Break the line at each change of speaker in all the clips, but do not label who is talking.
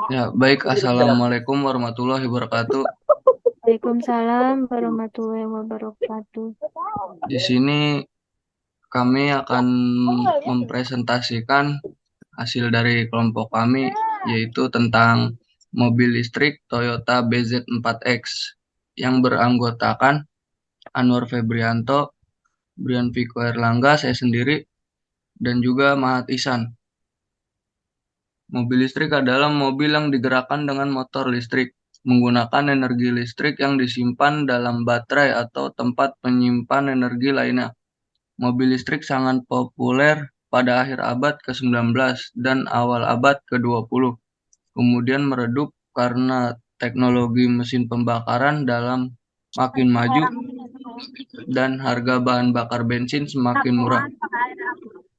Ya, baik. Assalamualaikum warahmatullahi wabarakatuh.
Waalaikumsalam warahmatullahi wabarakatuh.
Di sini kami akan mempresentasikan hasil dari kelompok kami, yaitu tentang mobil listrik Toyota BZ4X yang beranggotakan Anwar Febrianto, Brian Viko Erlangga, saya sendiri, dan juga Mahat Ihsan. Mobil listrik adalah mobil yang digerakkan dengan motor listrik, menggunakan energi listrik yang disimpan dalam baterai atau tempat penyimpan energi lainnya. Mobil listrik sangat populer pada akhir abad ke-19 dan awal abad ke-20, kemudian meredup karena teknologi mesin pembakaran dalam makin maju dan harga bahan bakar bensin semakin murah.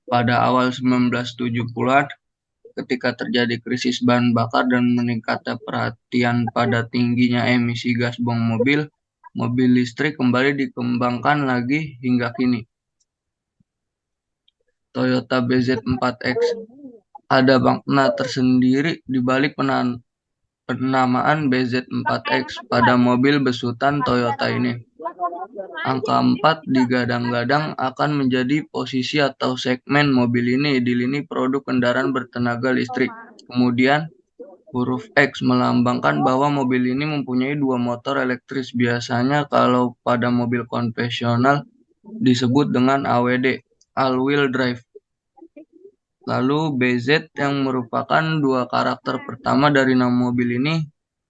Pada awal 1970-an, ketika terjadi krisis bahan bakar dan meningkatnya perhatian pada tingginya emisi gas buang mobil, mobil listrik kembali dikembangkan lagi hingga kini. Toyota BZ4X ada makna tersendiri di balik penamaan BZ4X pada mobil besutan Toyota ini. Angka 4 digadang-gadang akan menjadi posisi atau segmen mobil ini di lini produk kendaraan bertenaga listrik. Kemudian, huruf X melambangkan bahwa mobil ini mempunyai dua motor elektris. Biasanya kalau pada mobil konvensional disebut dengan AWD, all-wheel drive. Lalu BZ yang merupakan dua karakter pertama dari nama mobil ini,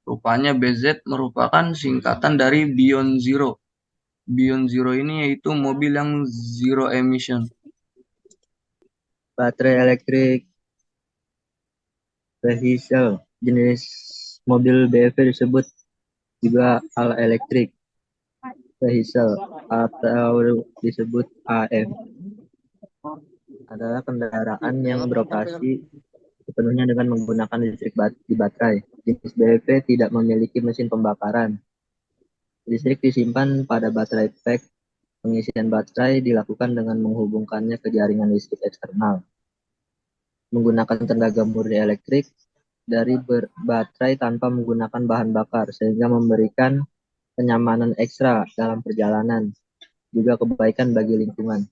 rupanya BZ merupakan singkatan dari Beyond Zero. Beyond Zero ini yaitu mobil yang zero emission.
Baterai elektrik vehicle jenis mobil BEV disebut juga all electric vehicle atau disebut AF, adalah kendaraan yang beroperasi sepenuhnya dengan menggunakan listrik di baterai. Jenis BEV tidak memiliki mesin pembakaran. Listrik disimpan pada baterai pack. Pengisian baterai dilakukan dengan menghubungkannya ke jaringan listrik eksternal menggunakan tenaga murni elektrik dari baterai tanpa menggunakan bahan bakar, sehingga memberikan kenyamanan ekstra dalam perjalanan, juga kebaikan bagi lingkungan.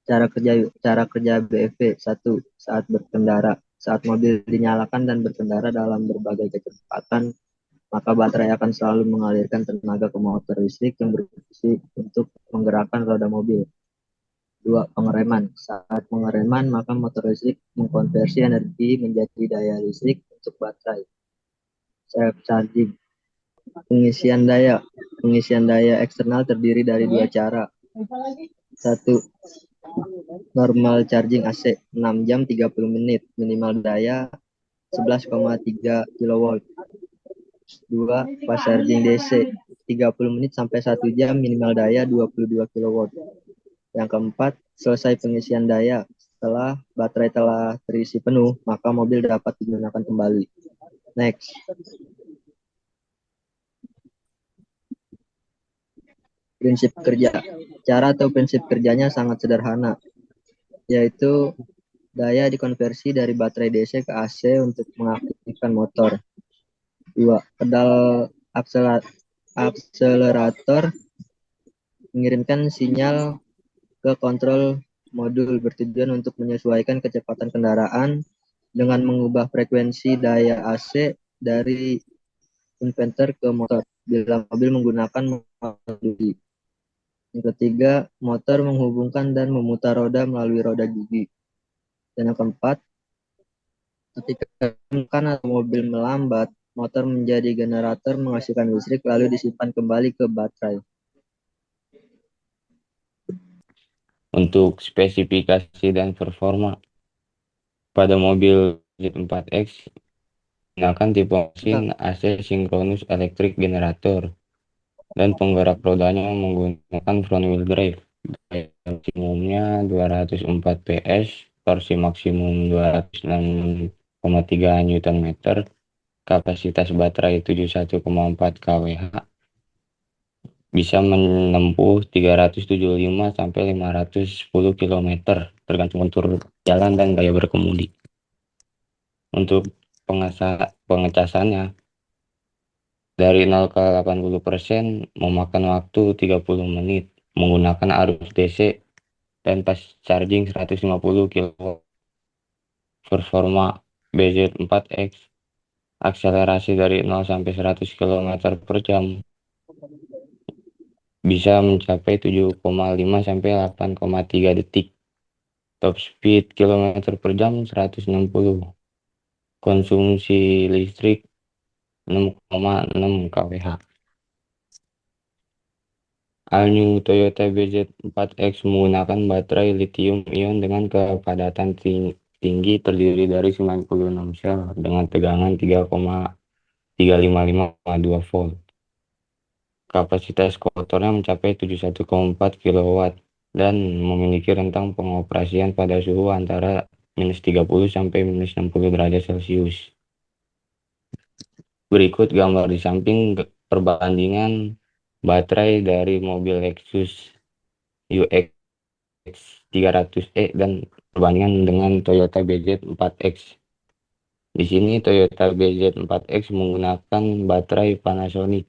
Cara kerja BEV. 1. Saat berkendara. Saat mobil dinyalakan dan berkendara dalam berbagai kecepatan, maka baterai akan selalu mengalirkan tenaga ke motor listrik yang berfungsi untuk menggerakkan roda mobil. 2. Pengereman. Saat pengereman, maka motor listrik mengkonversi energi menjadi daya listrik untuk baterai. Self charging. Pengisian daya. Pengisian daya eksternal terdiri dari dua cara. 1. Normal charging AC 6 jam 30 menit, minimal daya 11,3 kW. 2. Fast charging DC 30 menit sampai 1 jam, minimal daya 22 kW. Yang keempat, selesai pengisian daya. Setelah baterai telah terisi penuh, maka mobil dapat digunakan kembali. Next. Prinsip kerja. Cara atau prinsip kerjanya sangat sederhana, yaitu daya dikonversi dari baterai DC ke AC untuk mengaktifkan motor. 2. Pedal akselerator mengirimkan sinyal ke kontrol modul bertujuan untuk menyesuaikan kecepatan kendaraan dengan mengubah frekuensi daya AC dari inverter ke motor bila mobil menggunakan motor gigi. Yang ketiga, motor menghubungkan dan memutar roda melalui roda gigi. Dan yang keempat, ketika menekan atau mobil melambat, motor menjadi generator menghasilkan listrik lalu disimpan kembali ke baterai.
Untuk spesifikasi dan performa pada mobil Z4X menggunakan tipe mesin AC sinkronus elektrik generator dan penggerak rodanya menggunakan front wheel drive. Daya maksimumnya 204 PS, torsi maksimum 206,3 Nm, kapasitas baterai 71,4 kWh, bisa menempuh 375 sampai 510 km tergantung kontur jalan dan gaya berkemudi. Untuk pengecasannya dari 0 ke 80% memakan waktu 30 menit menggunakan arus DC dan fast charging 150 kW. Performa BZ4X akselerasi dari 0 sampai 100 km per jam bisa mencapai 7,5 sampai 8,3 detik. Top speed kilometer per jam 160. Konsumsi listrik 6,6 kWh. All new Toyota BZ4X menggunakan baterai lithium ion dengan kepadatan tinggi terdiri dari 96 sel dengan tegangan 3,355,2 volt. Kapasitas kotornya mencapai 71,4 kW dan memiliki rentang pengoperasian pada suhu antara -30 sampai -60 derajat Celcius. Berikut gambar di samping perbandingan baterai dari mobil Lexus UX 300e dan perbandingan dengan Toyota BZ4X. Di sini Toyota BZ4X menggunakan baterai Panasonic.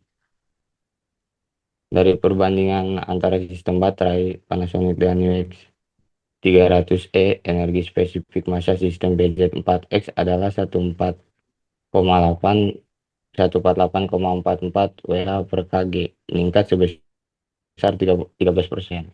Dari perbandingan antara sistem baterai Panasonic dan UX 300e, energi spesifik massa sistem BZ4X adalah 148,44 Wh per kg, meningkat sebesar 13%.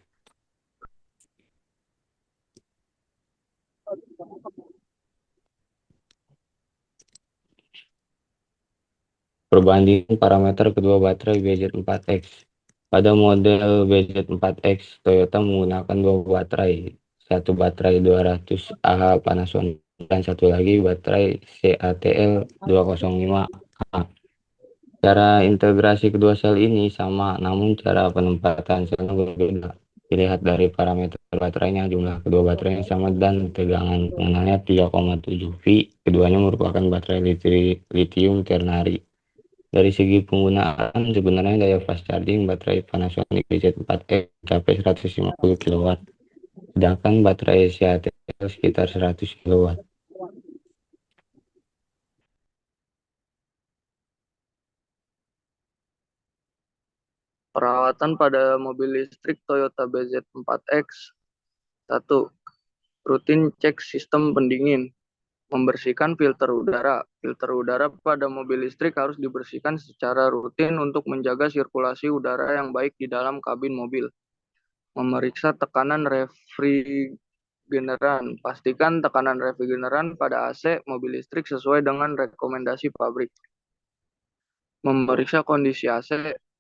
Perbandingan parameter kedua baterai BZ4X. Pada model BZ4X, Toyota menggunakan dua baterai, satu baterai 200 Ah Panasonic dan satu lagi baterai CATL 205A. Cara integrasi kedua sel ini sama, namun cara penempatan selnya berbeda. Dilihat dari parameter baterainya, jumlah kedua baterai yang sama dan tegangan pengenalnya 3,7 V. Keduanya merupakan baterai lithium ternary. Dari segi penggunaan, sebenarnya daya fast charging baterai Panasonic BZ4X mencapai 150 kW, sedangkan baterai CATL sekitar 100 kW.
Perawatan pada mobil listrik Toyota BZ4X. 1. Rutin cek sistem pendingin. Membersihkan filter udara. Filter udara pada mobil listrik harus dibersihkan secara rutin untuk menjaga sirkulasi udara yang baik di dalam kabin mobil. Memeriksa tekanan refrigeran. Pastikan tekanan refrigeran pada AC mobil listrik sesuai dengan rekomendasi pabrik. Memeriksa kondisi AC.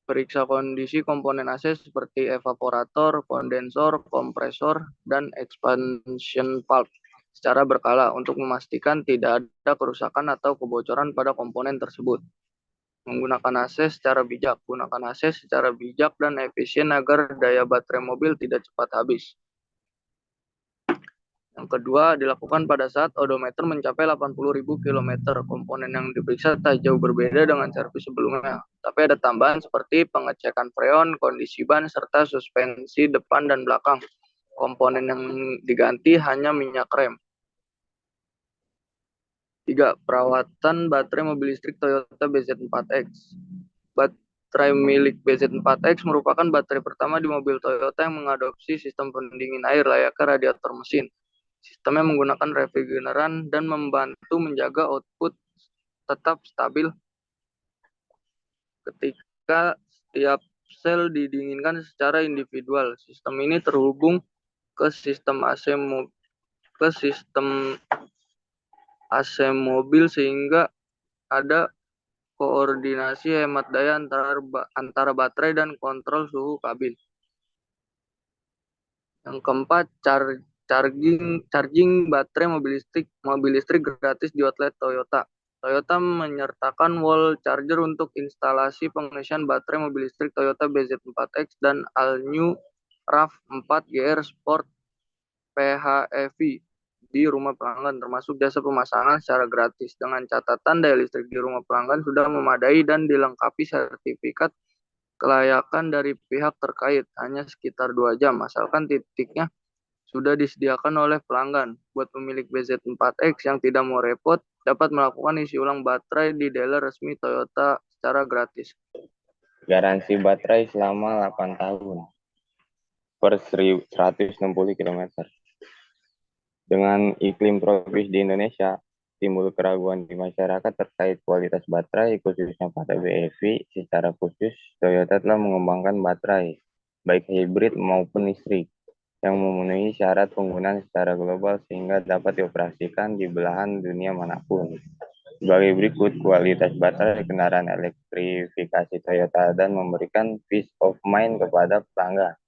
Periksa kondisi komponen AC seperti evaporator, kondensor, kompresor, dan expansion valve secara berkala untuk memastikan tidak ada kerusakan atau kebocoran pada komponen tersebut. Menggunakan AC secara bijak. Gunakan AC secara bijak dan efisien agar daya baterai mobil tidak cepat habis. Yang kedua, dilakukan pada saat odometer mencapai 80.000 km. Komponen yang diperiksa tak jauh berbeda dengan servis sebelumnya. Tapi ada tambahan seperti pengecekan freon, kondisi ban, serta suspensi depan dan belakang. Komponen yang diganti hanya minyak rem. 3. Perawatan baterai mobil listrik Toyota BZ4X. Baterai milik BZ4X merupakan baterai pertama di mobil Toyota yang mengadopsi sistem pendingin air layaknya radiator mesin. Sistemnya menggunakan refrigeran dan membantu menjaga output tetap stabil ketika setiap sel didinginkan secara individual. Sistem ini terhubung ke sistem AC mobil sehingga ada koordinasi hemat daya antara baterai dan kontrol suhu kabin. Yang keempat, charging baterai mobil listrik gratis di outlet Toyota. Toyota menyertakan wall charger untuk instalasi pengisian baterai mobil listrik Toyota BZ4X dan All New RAV4 GR Sport PHEV di rumah pelanggan, termasuk jasa pemasangan secara gratis. Dengan catatan daya listrik di rumah pelanggan sudah memadai dan dilengkapi sertifikat kelayakan dari pihak terkait hanya sekitar 2 jam, asalkan titiknya sudah disediakan oleh pelanggan. Buat pemilik BZ4X yang tidak mau repot, dapat melakukan isi ulang baterai di dealer resmi Toyota secara gratis.
Garansi baterai selama 8 tahun per 160 km. Dengan iklim tropis di Indonesia, timbul keraguan di masyarakat terkait kualitas baterai, khususnya pada BEV. Secara khusus, Toyota telah mengembangkan baterai, baik hibrid maupun listrik, yang memenuhi syarat penggunaan secara global sehingga dapat dioperasikan di belahan dunia manapun. Sebagai berikut kualitas baterai kendaraan elektrifikasi Toyota dan memberikan peace of mind kepada pelanggan.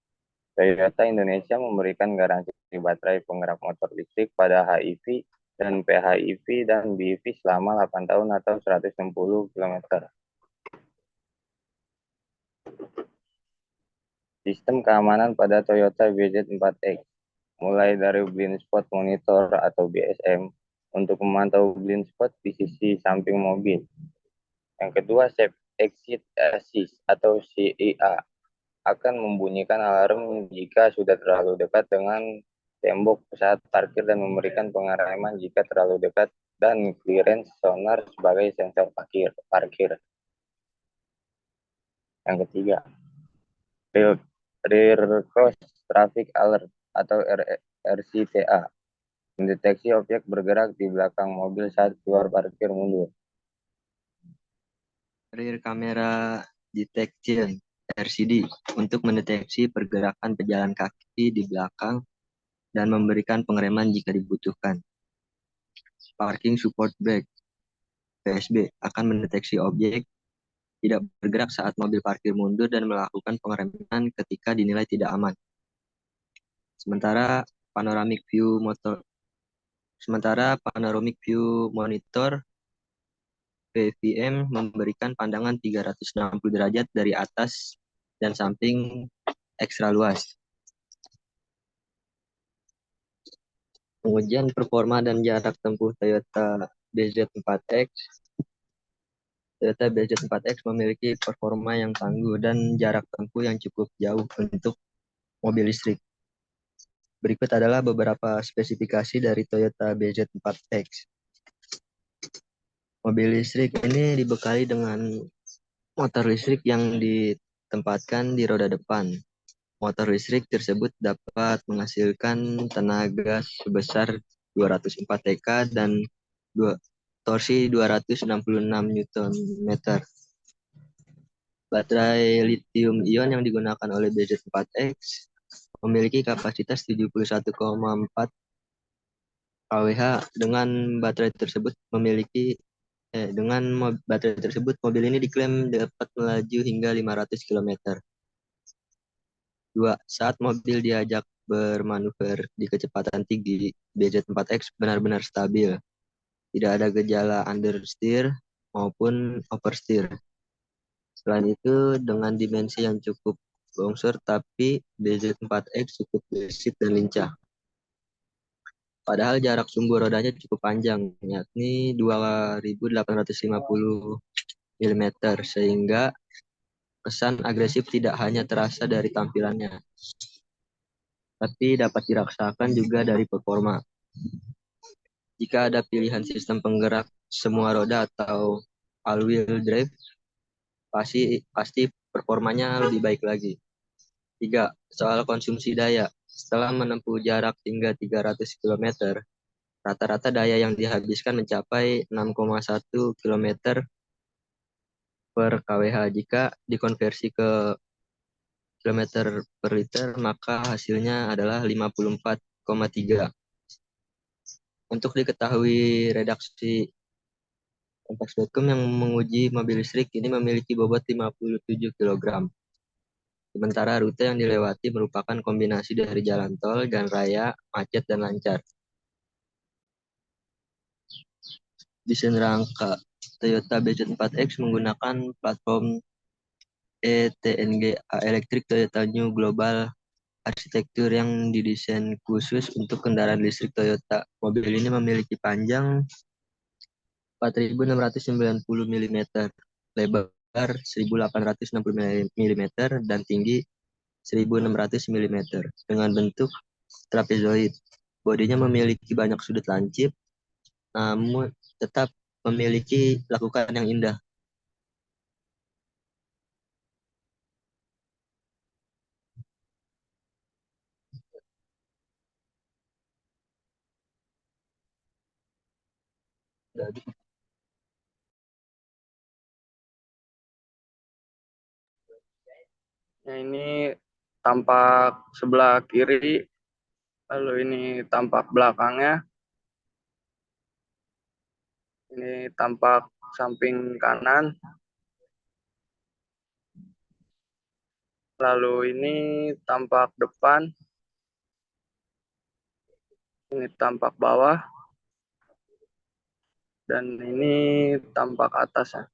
Toyota Indonesia memberikan garansi baterai penggerak motor listrik pada HEV dan PHEV dan BEV selama 8 tahun atau 160 km. Sistem keamanan pada Toyota BZ4X, mulai dari blind spot monitor atau BSM untuk memantau blind spot di sisi samping mobil. Yang kedua, Safe Exit Assist atau CIA akan membunyikan alarm jika sudah terlalu dekat dengan tembok saat parkir dan memberikan pengereman jika terlalu dekat, dan clearance sonar sebagai sensor parkir. Yang ketiga, Rear Cross Traffic Alert atau RCTA, mendeteksi objek bergerak di belakang mobil saat keluar parkir mundur.
Rear Camera Detection RCD untuk mendeteksi pergerakan pejalan kaki di belakang dan memberikan pengereman jika dibutuhkan. Parking Support Brake PSB akan mendeteksi objek tidak bergerak saat mobil parkir mundur dan melakukan pengereman ketika dinilai tidak aman. Sementara Panoramic View Monitor PVM memberikan pandangan 360 derajat dari atas dan samping ekstra luas. Pengujian performa dan jarak tempuh Toyota BZ4X. Toyota BZ4X memiliki performa yang tangguh dan jarak tempuh yang cukup jauh untuk mobil listrik. Berikut adalah beberapa spesifikasi dari Toyota BZ4X. Mobil listrik ini dibekali dengan motor listrik yang ditempatkan di roda depan. Motor listrik tersebut dapat menghasilkan tenaga sebesar 204 TK dan torsi 266 Nm. Baterai lithium ion yang digunakan oleh BZ4X memiliki kapasitas 71,4 kWh. Dengan baterai tersebut mobil ini diklaim dapat melaju hingga 500 km. 2. Saat mobil diajak bermanuver di kecepatan tinggi, BZ4X benar-benar stabil. Tidak ada gejala understeer maupun oversteer. Selain itu, dengan dimensi yang cukup bongsor, tapi BZ4X cukup gesit dan lincah. Padahal jarak sumbu rodanya cukup panjang, yakni 2.850 mm, sehingga kesan agresif tidak hanya terasa dari tampilannya, tapi dapat dirasakan juga dari performa. Jika ada pilihan sistem penggerak semua roda atau all-wheel drive, pasti performanya lebih baik lagi. 3. Soal konsumsi daya. Setelah menempuh jarak hingga 300 km, rata-rata daya yang dihabiskan mencapai 6,1 km per kWh. Jika dikonversi ke kilometer per liter, maka hasilnya adalah 54,3. Untuk diketahui, redaksi Kompas.com yang menguji mobil listrik ini memiliki bobot 57 kg. Sementara rute yang dilewati merupakan kombinasi dari jalan tol, jalan raya, macet, dan lancar. Desain rangka Toyota BZ4X menggunakan platform ETNGA Electric Toyota New Global Arsitektur yang didesain khusus untuk kendaraan listrik Toyota. Mobil ini memiliki panjang 4.690 mm, lebar 1.860 mm, dan tinggi 1.600 mm dengan bentuk trapezoid. Bodinya memiliki banyak sudut lancip, namun tetap memiliki lekukan yang indah.
Nah, ini tampak sebelah kiri, lalu ini tampak belakangnya, ini tampak samping kanan, lalu ini tampak depan, ini tampak bawah, dan ini tampak atasnya.